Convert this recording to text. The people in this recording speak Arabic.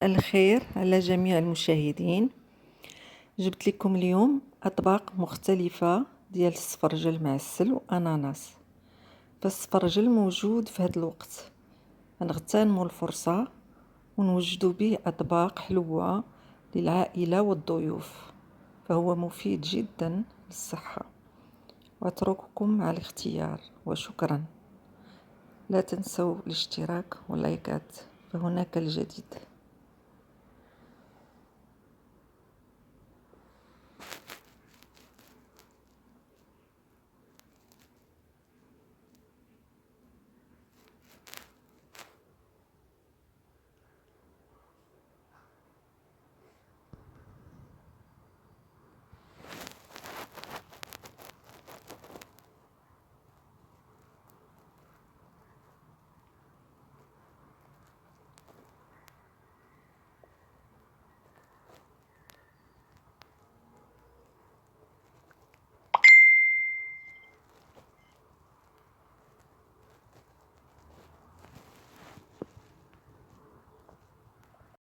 الخير على جميع المشاهدين. جبت لكم اليوم أطباق مختلفة ديال السفرجل المعسل وأناناس. فالسفرجل موجود في هذا الوقت، نغتنموا الفرصة ونوجدوا به أطباق حلوة للعائلة والضيوف، فهو مفيد جدا للصحة. وأترككم مع الاختيار، وشكرا. لا تنسوا الاشتراك واللايكات، فهناك الجديد.